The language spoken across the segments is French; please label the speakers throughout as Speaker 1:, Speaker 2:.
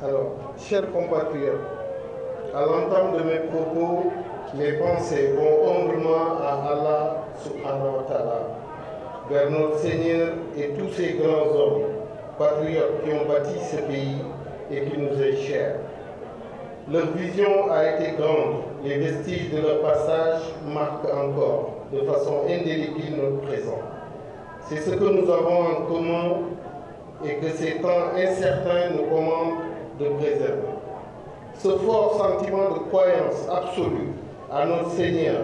Speaker 1: Alors, chers compatriotes, à l'entame de mes propos, mes pensées vont humblement à Allah subhanahu wa ta'ala, vers notre Seigneur et tous ces grands hommes, patriotes qui ont bâti ce pays et qui nous est cher. Leur vision a été grande, les vestiges de leur passage marquent encore de façon indélébile notre présent. C'est ce que nous avons en commun et que ces temps incertains nous commandent de préserver. Ce fort sentiment de croyance absolue à notre Seigneur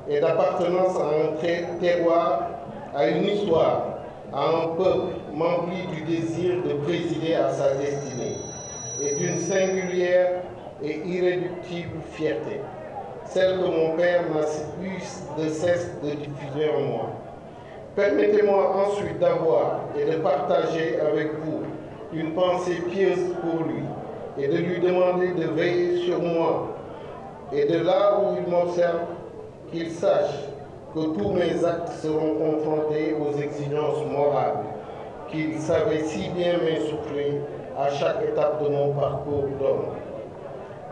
Speaker 1: et d'appartenance à un terroir, à une histoire, à un peuple rempli du désir de présider à sa destinée et d'une singulière et irréductible fierté, celle que mon Père n'a plus de cesse de diffuser en moi. Permettez-moi ensuite d'avoir et de partager avec vous une pensée pieuse pour lui et de lui demander de veiller sur moi et de là où il m'observe, qu'il sache que tous mes actes seront confrontés aux exigences morales qu'il savait si bien m'insuffler à chaque étape de mon parcours d'homme.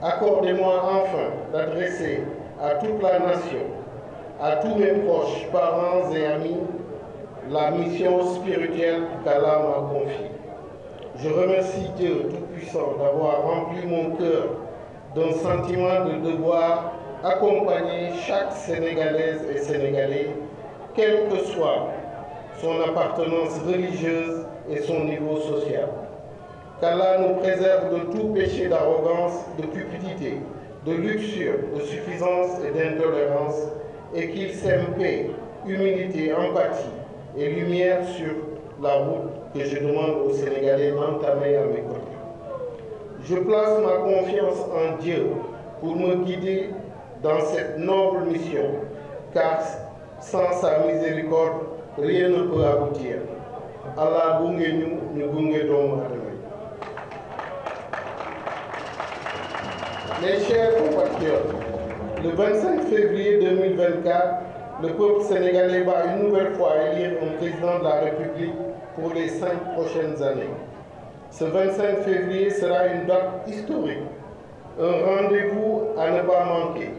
Speaker 1: Accordez-moi enfin d'adresser à toute la nation, à tous mes proches, parents et amis, la mission spirituelle qu'Allah m'a confiée. Je remercie Dieu Tout-Puissant d'avoir rempli mon cœur d'un sentiment de devoir accompagner chaque Sénégalaise et Sénégalais, quelle que soit son appartenance religieuse et son niveau social. Qu'Allah nous préserve de tout péché d'arrogance, de cupidité, de luxure, de suffisance et d'intolérance, et qu'il sème paix, humilité, empathie et lumière sur la route que je demande aux Sénégalais d'entamer à mes côtés. Je place ma confiance en Dieu pour me guider dans cette noble mission, car sans sa miséricorde, rien ne peut aboutir. Allah gunge ñu gunge doomu aadama. Mes chers compatriotes, le 25 février 2024, le peuple sénégalais va une nouvelle fois élire un président de la République pour les 5 prochaines années. Ce 25 février sera une date historique, un rendez-vous à ne pas manquer.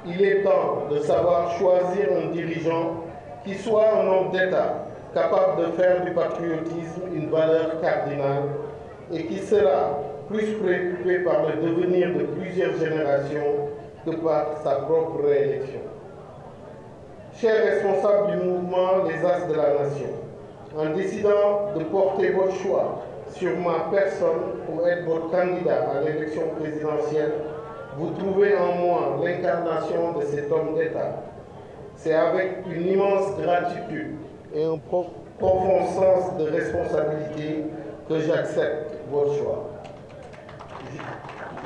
Speaker 1: Il est temps de savoir choisir un dirigeant qui soit un homme d'État capable de faire du patriotisme une valeur cardinale et qui sera plus préoccupé par le devenir de plusieurs générations que par sa propre réélection. Chers responsables du mouvement Les As de la Nation, en décidant de porter votre choix sur ma personne pour être votre candidat à l'élection présidentielle, vous trouvez en moi l'incarnation de cet homme d'État. C'est avec une immense gratitude et un profond sens de responsabilité que j'accepte votre choix.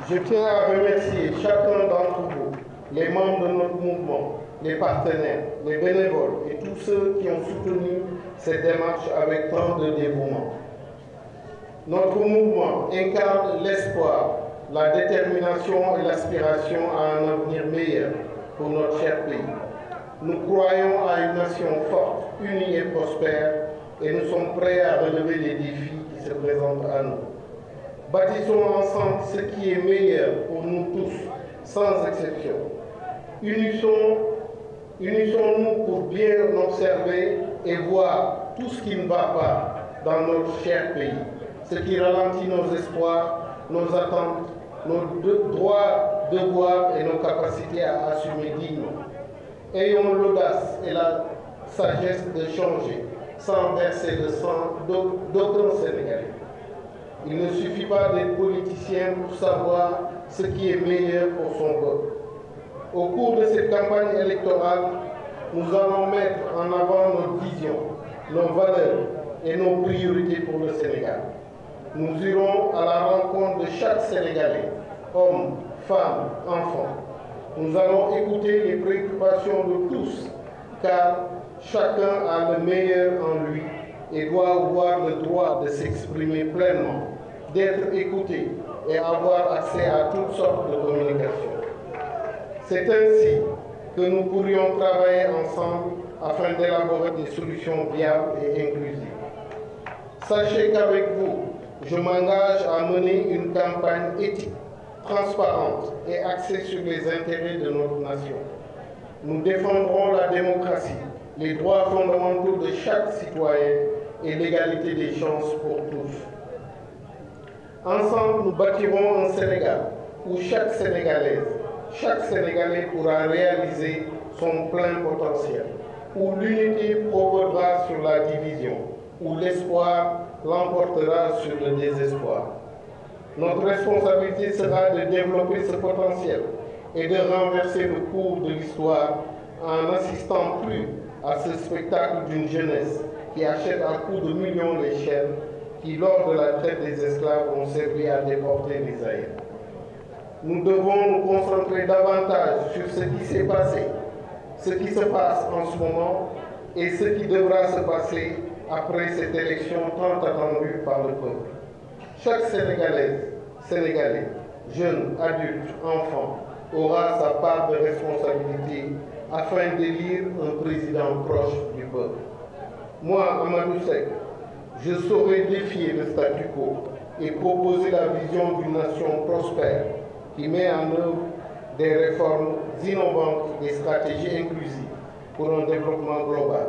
Speaker 1: Je tiens à remercier chacun d'entre vous, les membres de notre mouvement, les partenaires, les bénévoles et tous ceux qui ont soutenu cette démarche avec tant de dévouement. Notre mouvement incarne l'espoir, la détermination et l'aspiration à un avenir meilleur pour notre cher pays. Nous croyons à une nation forte, unie et prospère, et nous sommes prêts à relever les défis qui se présentent à nous. Bâtissons ensemble ce qui est meilleur pour nous tous, sans exception. Unissons-nous pour bien observer et voir tout ce qui ne va pas dans notre cher pays, ce qui ralentit nos espoirs, nos attentes, nos droits, devoirs et nos capacités à assumer dignement. Ayons l'audace et la sagesse de changer, sans verser le sang d'aucun Sénégalais. Il ne suffit pas d'être politicien pour savoir ce qui est meilleur pour son peuple. Au cours de cette campagne électorale, nous allons mettre en avant notre vision, nos valeurs et nos priorités pour le Sénégal. Nous irons à la rencontre de chaque Sénégalais, hommes, femmes, enfants. Nous allons écouter les préoccupations de tous, car chacun a le meilleur en lui et doit avoir le droit de s'exprimer pleinement, d'être écouté et avoir accès à toutes sortes de communications. C'est ainsi que nous pourrions travailler ensemble afin d'élaborer des solutions viables et inclusives. Sachez qu'avec vous, je m'engage à mener une campagne éthique, transparente et axée sur les intérêts de notre nation. Nous défendrons la démocratie, les droits fondamentaux de chaque citoyen et l'égalité des chances pour tous. Ensemble, nous bâtirons un Sénégal où chaque Sénégalaise, chaque Sénégalais pourra réaliser son plein potentiel, où l'unité provoquera sur la division, où l'espoir l'emportera sur le désespoir. Notre responsabilité sera de développer ce potentiel et de renverser le cours de l'histoire en n'assistant plus à ce spectacle d'une jeunesse qui achète à coups de millions les chaînes qui, lors de la traite des esclaves, ont servi à déporter les aïeux. Nous devons nous concentrer davantage sur ce qui s'est passé, ce qui se passe en ce moment et ce qui devra se passer après cette élection tant attendue par le peuple. Chaque Sénégalaise, Sénégalais, jeune, adulte, enfant, aura sa part de responsabilité afin d'élire un président proche du peuple. Moi, Amadou Seck, je saurai défier le statu quo et proposer la vision d'une nation prospère qui met en œuvre des réformes innovantes et des stratégies inclusives pour un développement global.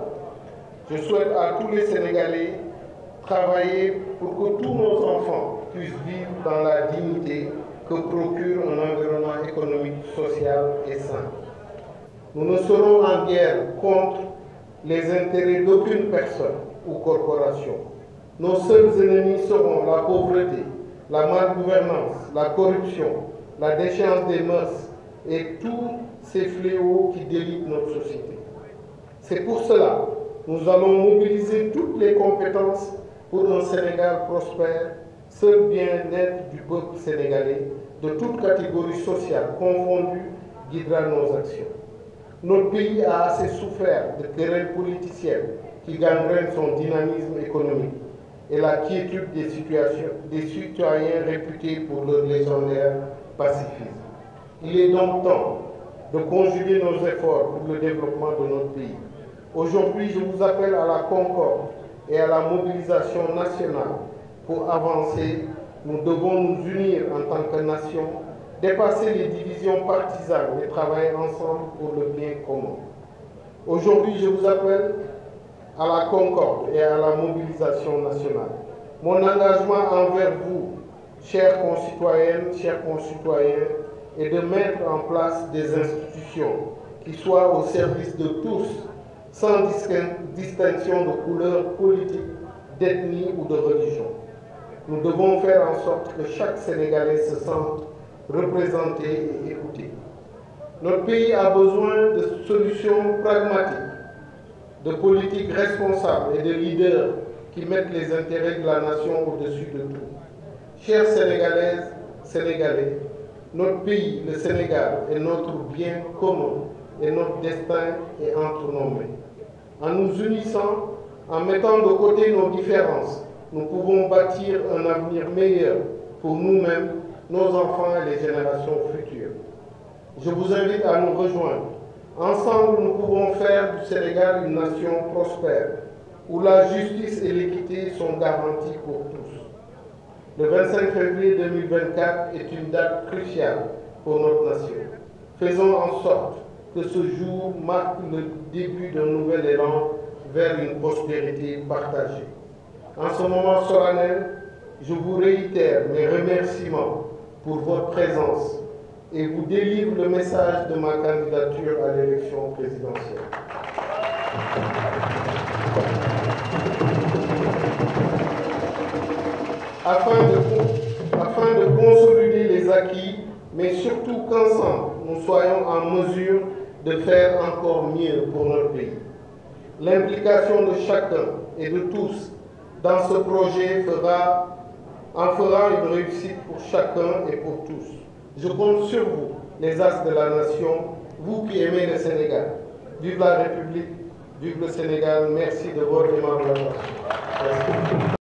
Speaker 1: Je souhaite à tous les Sénégalais travailler pour que tous nos enfants puissent vivre dans la dignité que procure un environnement économique, social et sain. Nous ne serons en guerre contre les intérêts d'aucune personne ou corporation. Nos seuls ennemis seront la pauvreté, la malgouvernance, la corruption, la déchéance des mœurs et tous ces fléaux qui délitent notre société. C'est pour cela que nous allons mobiliser toutes les compétences pour un Sénégal prospère, seul bien-être du peuple sénégalais, de toute catégorie sociale confondue, guidera nos actions. Notre pays a assez souffert de querelles politiciennes qui gangrènent son dynamisme économique et la quiétude des citoyens réputés pour leur légendaire pacifisme. Il est donc temps de conjuguer nos efforts pour le développement de notre pays. Aujourd'hui, je vous appelle à la concorde et à la mobilisation nationale. Pour avancer, nous devons nous unir en tant que nation, dépasser les divisions partisanes et travailler ensemble pour le bien commun. Aujourd'hui, je vous appelle à la concorde et à la mobilisation nationale. Mon engagement envers vous, chères concitoyennes, chers concitoyens, est de mettre en place des institutions qui soient au service de tous, sans distinction de couleur politique, d'ethnie ou de religion. Nous devons faire en sorte que chaque Sénégalais se sente représenté et écouté. Notre pays a besoin de solutions pragmatiques, de politiques responsables et de leaders qui mettent les intérêts de la nation au-dessus de tout. Chères Sénégalaises, Sénégalais, notre pays, le Sénégal, est notre bien commun et notre destin est entre nos mains. En nous unissant, en mettant de côté nos différences, nous pouvons bâtir un avenir meilleur pour nous-mêmes, nos enfants et les générations futures. Je vous invite à nous rejoindre. Ensemble, nous pouvons faire du Sénégal une nation prospère, où la justice et l'équité sont garanties pour tous. Le 25 février 2024 est une date cruciale pour notre nation. Faisons en sorte que ce jour marque le début d'un nouvel élan vers une prospérité partagée. En ce moment solennel, je vous réitère mes remerciements pour votre présence et vous délivre le message de ma candidature à l'élection présidentielle. Afin de consolider les acquis, mais surtout qu'ensemble, nous soyons en mesure de faire encore mieux pour notre pays. L'implication de chacun et de tous dans ce projet en fera une réussite pour chacun et pour tous. Je compte sur vous, les as de la nation, vous qui aimez le Sénégal. Vive la République, vive le Sénégal. Merci de votre aimable attention.